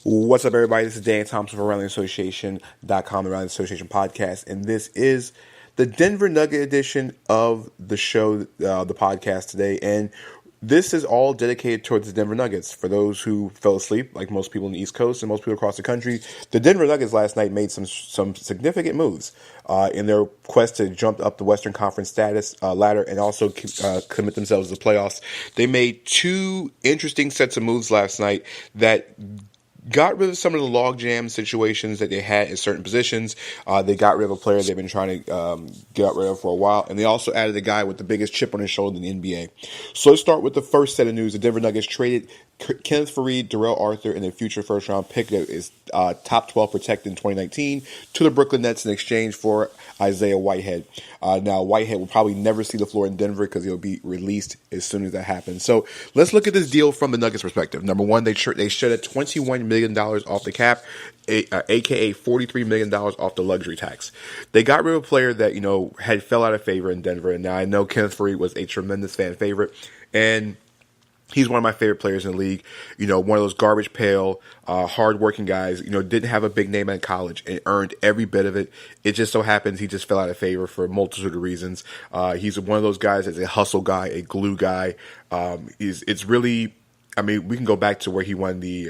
What's up, everybody? This is Dan Thompson from RoundingAssociation.com, the Rounding Association podcast, and this is the Denver Nugget edition of the show, the podcast today. And this is all dedicated towards the Denver Nuggets. For those who fell asleep, like most people on the East Coast and most people across the country, the Denver Nuggets last night made some significant moves in their quest to jump up the Western Conference status ladder and also commit themselves to the playoffs. They made two interesting sets of moves last night that got rid of some of the logjam situations that they had in certain positions. They got rid of a player they've been trying to get rid of for a while, and they also added a guy with the biggest chip on his shoulder in the NBA. So let's start with the first set of news. The Denver Nuggets traded Kenneth Faried, Darrell Arthur, and a future first-round pick that is top 12 protected in 2019 to the Brooklyn Nets in exchange for Isaiah Whitehead. Now, Whitehead will probably never see the floor in Denver because he'll be released as soon as that happens. So let's look at this deal from the Nuggets' perspective. Number one, they shed $21 million off the cap, a.k.a. $43 million off the luxury tax. They got rid of a player that, had fell out of favor in Denver. And now I know Kenneth Faried was a tremendous fan favorite. And he's one of my favorite players in the league. One of those garbage pail, hard-working guys, didn't have a big name in college and earned every bit of it. It just so happens he just fell out of favor for a multitude of reasons. He's one of those guys that's a hustle guy, a glue guy. It's really, we can go back to where he won the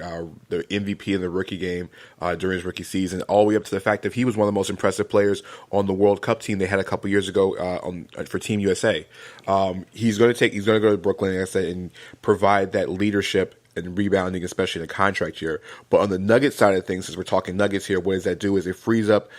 MVP in the rookie game during his rookie season, all the way up to the fact that he was one of the most impressive players on the World Cup team they had a couple years ago for Team USA. He's going to go to Brooklyn, like I said, and provide that leadership and rebounding, especially in a contract year. But on the Nuggets side of things, since we're talking Nuggets here, what does that do? Is it frees up.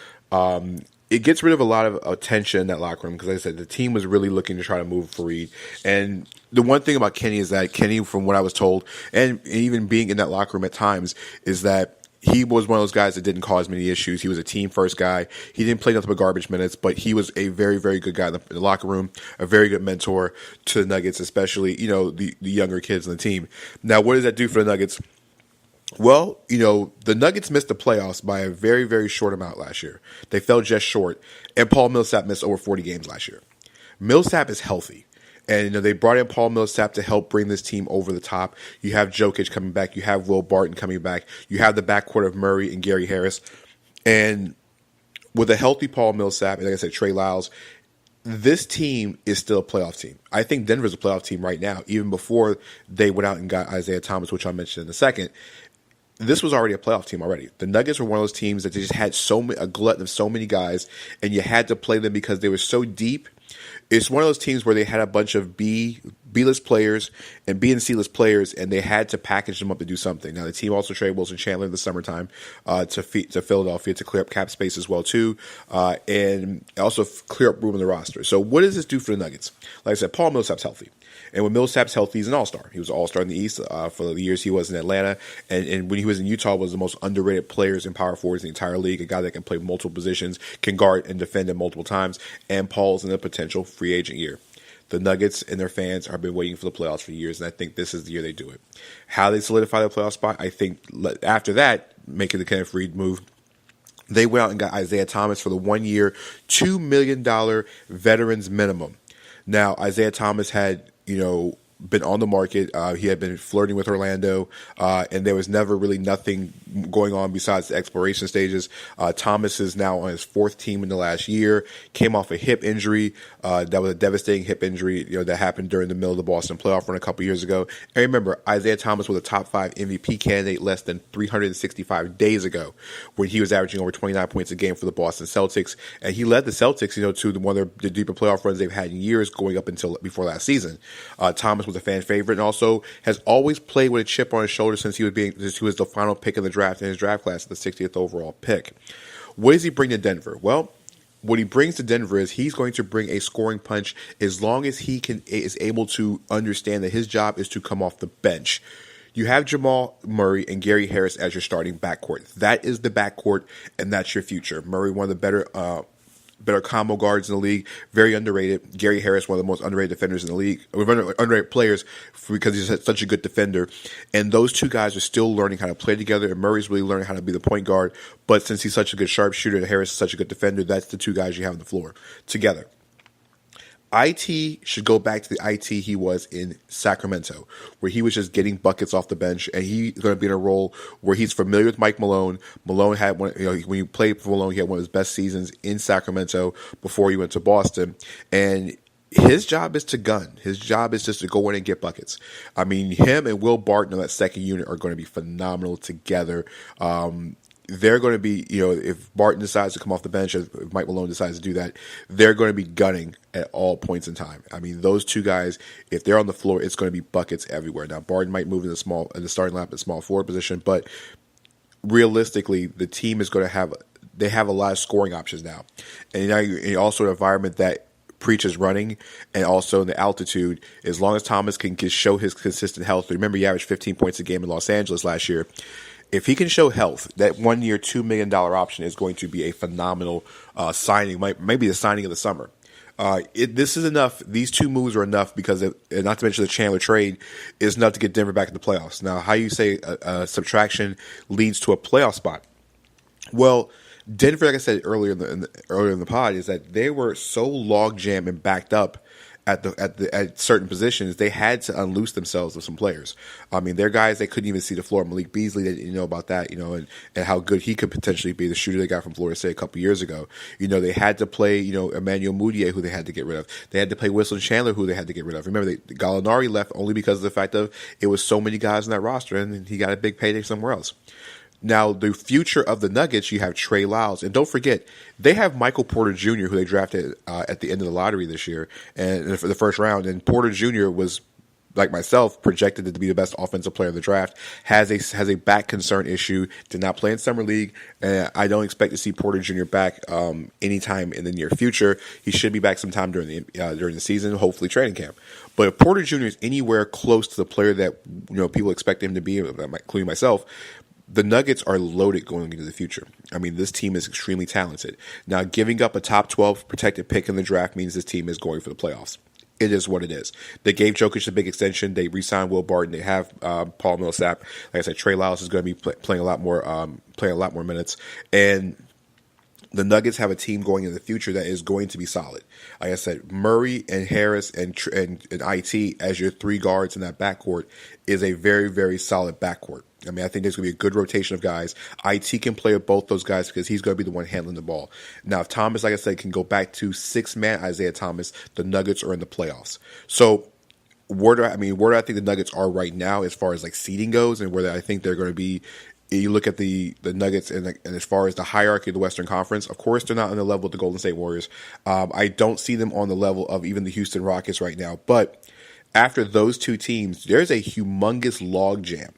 It gets rid of a lot of attention in that locker room because, like I said, the team was really looking to try to move Faried. And the one thing about Kenny is that Kenny, from what I was told, and even being in that locker room at times, is that he was one of those guys that didn't cause many issues. He was a team-first guy. He didn't play nothing but garbage minutes, but he was a very, very good guy in the locker room, a very good mentor to the Nuggets, especially, the younger kids on the team. Now, what does that do for the Nuggets? Well, the Nuggets missed the playoffs by a very, very short amount last year. They fell just short, and Paul Millsap missed over 40 games last year. Millsap is healthy, and they brought in Paul Millsap to help bring this team over the top. You have Jokic coming back. You have Will Barton coming back. You have the backcourt of Murray and Gary Harris. And with a healthy Paul Millsap, and like I said, Trey Lyles, this team is still a playoff team. I think Denver's a playoff team right now, even before they went out and got Isaiah Thomas, which I'll mention in a second. This was already a playoff team already. The Nuggets were one of those teams that they just had a glutton of so many guys, and you had to play them because they were so deep. It's one of those teams where they had a bunch of B-list players and B and C-list players, and they had to package them up to do something. Now, the team also traded Wilson Chandler in the summertime to Philadelphia to clear up cap space as well, too, and also clear up room in the roster. So what does this do for the Nuggets? Like I said, Paul Millsap's healthy. And when Millsap's healthy, he's an all-star. He was an all-star in the East for the years he was in Atlanta. And when he was in Utah, was the most underrated players in power forwards in the entire league, a guy that can play multiple positions, can guard and defend him multiple times. And Paul's in a potential free agent year. The Nuggets and their fans have been waiting for the playoffs for years, and I think this is the year they do it. How they solidify their playoff spot, I think after that, making the Kenneth Faried move, they went out and got Isaiah Thomas for the 1 year, $2 million veterans minimum. Now, Isaiah Thomas had been on the market. He had been flirting with Orlando, and there was never really nothing going on besides the exploration stages. Thomas is now on his fourth team in the last year. Came off a hip injury. That was a devastating hip injury, that happened during the middle of the Boston playoff run a couple years ago. And remember, Isaiah Thomas was a top 5 MVP candidate less than 365 days ago, when he was averaging over 29 points a game for the Boston Celtics, and he led the Celtics, to one of the deeper playoff runs they've had in years, going up until before last season. Thomas was a fan favorite and also has always played with a chip on his shoulder since he was the final pick in the draft in his draft class, the 60th overall pick. What does he bring to Denver? Well, what he brings to Denver is he's going to bring a scoring punch as long as he is able to understand that his job is to come off the bench. You have Jamal Murray and Gary Harris as your starting backcourt. That is the backcourt, and that's your future. Murray, one of the better combo guards in the league, very underrated. Gary Harris, one of the most underrated defenders in the league, underrated players because he's such a good defender. And those two guys are still learning how to play together, and Murray's really learning how to be the point guard. But since he's such a good sharpshooter and Harris is such a good defender, that's the two guys you have on the floor together. IT should go back to the IT he was in Sacramento, where he was just getting buckets off the bench, and he's going to be in a role where he's familiar with Mike Malone. Malone had one, when he played for Malone, he had one of his best seasons in Sacramento before he went to Boston, and his job is to gun. His job is just to go in and get buckets. I mean, him and Will Barton on that second unit are going to be phenomenal together. They're going to be, if Barton decides to come off the bench, if Mike Malone decides to do that, they're going to be gunning at all points in time. I mean, those two guys, if they're on the floor, it's going to be buckets everywhere. Now, Barton might move in the starting lineup at small forward position, but realistically, the team is going to they have a lot of scoring options now. And now you're also an environment that preaches running, and also in the altitude, as long as Thomas can show his consistent health. Remember, he averaged 15 points a game in Los Angeles last year. If he can show health, that 1 year, $2 million option is going to be a phenomenal signing, maybe the signing of the summer. This is enough. These two moves are enough because, not to mention the Chandler trade, is enough to get Denver back in the playoffs. Now, how you say a subtraction leads to a playoff spot? Well, Denver, like I said earlier in the pod, is that they were so log jammed and backed up at certain positions, they had to unloose themselves of some players. I mean, they're guys they couldn't even see the floor. Malik Beasley, they didn't know about that, and how good he could potentially be, the shooter they got from Florida State a couple years ago. They had to play, Emmanuel Mudiay, who they had to get rid of. They had to play Wilson Chandler, who they had to get rid of. Remember, Gallinari left only because of the fact of it was so many guys on that roster, and he got a big payday somewhere else. Now, the future of the Nuggets, you have Trey Lyles. And don't forget, they have Michael Porter Jr., who they drafted at the end of the lottery this year and for the first round. And Porter Jr. was, like myself, projected to be the best offensive player in the draft, has a back concern issue, did not play in Summer League, and I don't expect to see Porter Jr. back anytime in the near future. He should be back sometime during the season, hopefully training camp. But if Porter Jr. is anywhere close to the player that people expect him to be, including myself, the Nuggets are loaded going into the future. I mean, this team is extremely talented. Now, giving up a top 12 protected pick in the draft means this team is going for the playoffs. It is what it is. They gave Jokic a big extension. They re-signed Will Barton. They have Paul Millsap. Like I said, Trey Lyles is going to be playing a lot more minutes. And the Nuggets have a team going in the future that is going to be solid. Like I said, Murray and Harris and IT as your three guards in that backcourt is a very, very solid backcourt. I mean, I think there's going to be a good rotation of guys. IT can play with both those guys because he's going to be the one handling the ball. Now, if Thomas, like I said, can go back to six-man Isaiah Thomas, the Nuggets are in the playoffs. So where do I think the Nuggets are right now as far as like seeding goes, and where I think they're going to be. You look at the Nuggets and as far as the hierarchy of the Western Conference, of course they're not on the level of the Golden State Warriors. I don't see them on the level of even the Houston Rockets right now. But after those two teams, there's a humongous logjam.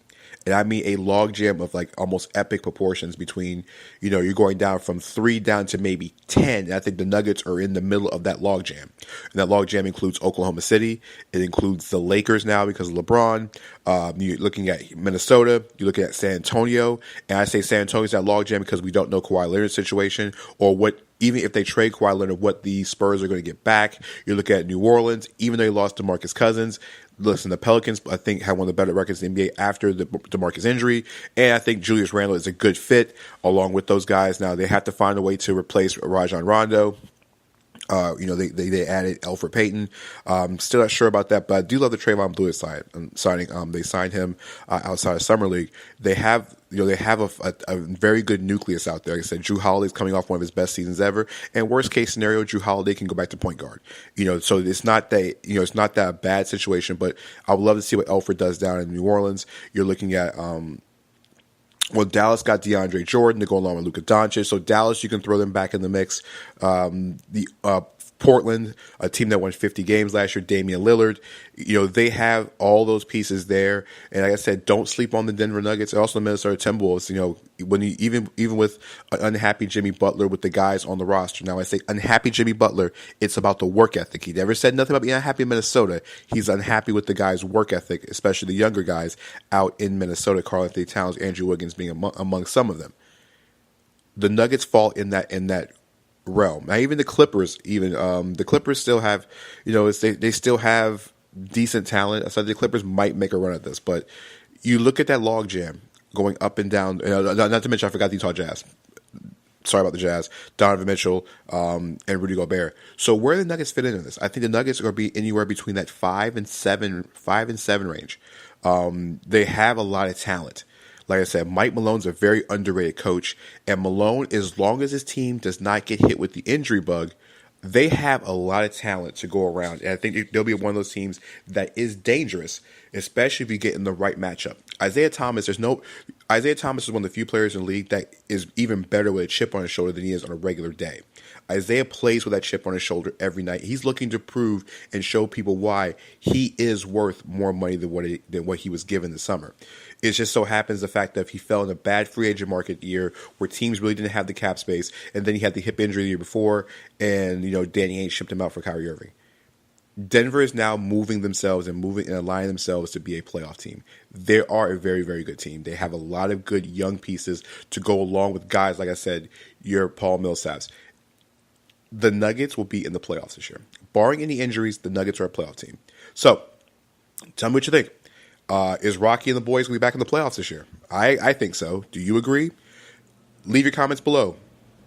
And I mean a logjam of like almost epic proportions between, you're going down from 3 down to maybe 10. And I think the Nuggets are in the middle of that logjam. And that logjam includes Oklahoma City. It includes the Lakers now because of LeBron. You're looking at Minnesota. You're looking at San Antonio. And I say San Antonio's that logjam because we don't know Kawhi Leonard's situation or what. Even if they trade Kawhi Leonard, what the Spurs are going to get back. You look at New Orleans, even though they lost DeMarcus Cousins. Listen, the Pelicans, I think, have one of the better records in the NBA after the DeMarcus injury. And I think Julius Randle is a good fit along with those guys. Now, they have to find a way to replace Rajon Rondo. They added Elfrid Payton. Still not sure about that, but I do love the Trayvon Blewett signing. They signed him outside of Summer League. They have a very good nucleus out there. Like I said, Jrue Holiday's coming off one of his best seasons ever, and worst case scenario, Jrue Holiday can go back to point guard. So it's not that bad situation. But I would love to see what Elfrid does down in New Orleans. You're looking at. Dallas got DeAndre Jordan to go along with Luka Doncic. So Dallas, you can throw them back in the mix. Portland, a team that won 50 games last year, Damian Lillard, they have all those pieces there. And like I said, don't sleep on the Denver Nuggets and also the Minnesota Timberwolves. When you even with an unhappy Jimmy Butler with the guys on the roster. Now I say unhappy Jimmy Butler, it's about the work ethic. He never said nothing about being unhappy in Minnesota. He's unhappy with the guys' work ethic, especially the younger guys out in Minnesota. Karl-Anthony Towns, Andrew Wiggins being among some of them. The Nuggets fall in that realm. Now, even the Clippers, the Clippers still have, they still have decent talent. So the Clippers might make a run at this, but you look at that logjam going up and down. Not to mention, I forgot the Utah Jazz. sorry about the Jazz, Donovan Mitchell, and Rudy Gobert. So where the Nuggets fit into this? I think the Nuggets are going to be anywhere between that 5-7 range. They have a lot of talent. Like I said, Mike Malone's a very underrated coach, and Malone, as long as his team does not get hit with the injury bug, they have a lot of talent to go around. And I think they'll be one of those teams that is dangerous, especially if you get in the right matchup. Isaiah Thomas is one of the few players in the league that is even better with a chip on his shoulder than he is on a regular day. Isaiah plays with that chip on his shoulder every night. He's looking to prove and show people why he is worth more money than what he was given this summer. It just so happens the fact that he fell in a bad free agent market year where teams really didn't have the cap space, and then he had the hip injury the year before, and Danny Ainge shipped him out for Kyrie Irving. Denver is now moving themselves and aligning themselves to be a playoff team. They are a very, very good team. They have a lot of good young pieces to go along with guys, like I said, your Paul Millsaps. The Nuggets will be in the playoffs this year. Barring any injuries, the Nuggets are a playoff team. So, tell me what you think. Is Rocky and the boys going to be back in the playoffs this year? I think so. Do you agree? Leave your comments below.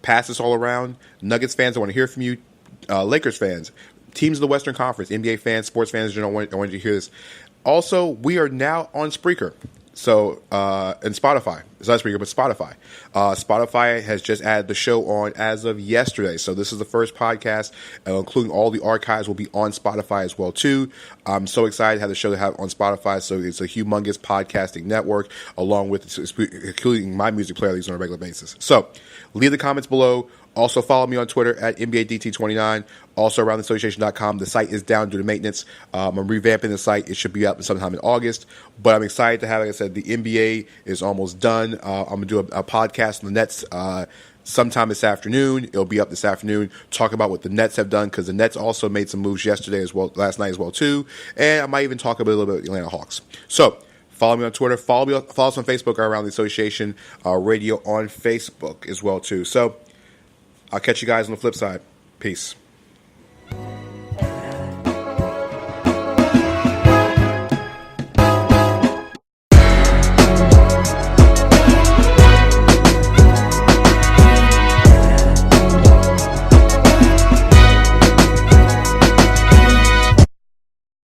Pass this all around. Nuggets fans, I want to hear from you. Lakers fans, teams in the Western Conference, NBA fans, sports fans, I want you to hear this. Also, we are now on Spreaker. So, and Spotify. It's not Spreaker, but Spotify. Spotify has just added the show on as of yesterday. So this is the first podcast, including all the archives will be on Spotify as well, too. I'm so excited to have the show to have on Spotify. So it's a humongous podcasting network, along with including my music player I use on a regular basis. So leave the comments below. Also, follow me on Twitter at NBADT29. Also, AroundTheAssociation.com. The site is down due to maintenance. I'm revamping the site. It should be up sometime in August. But I'm excited to have, like I said, the NBA is almost done. I'm going to do a podcast on the Nets sometime this afternoon. It'll be up this afternoon. Talk about what the Nets have done, because the Nets also made some moves yesterday as well, last night as well, too. And I might even talk a little bit about the Atlanta Hawks. So, follow me on Twitter. Follow us on Facebook, Around the Association Radio on Facebook as well, too. So, I'll catch you guys on the flip side. Peace.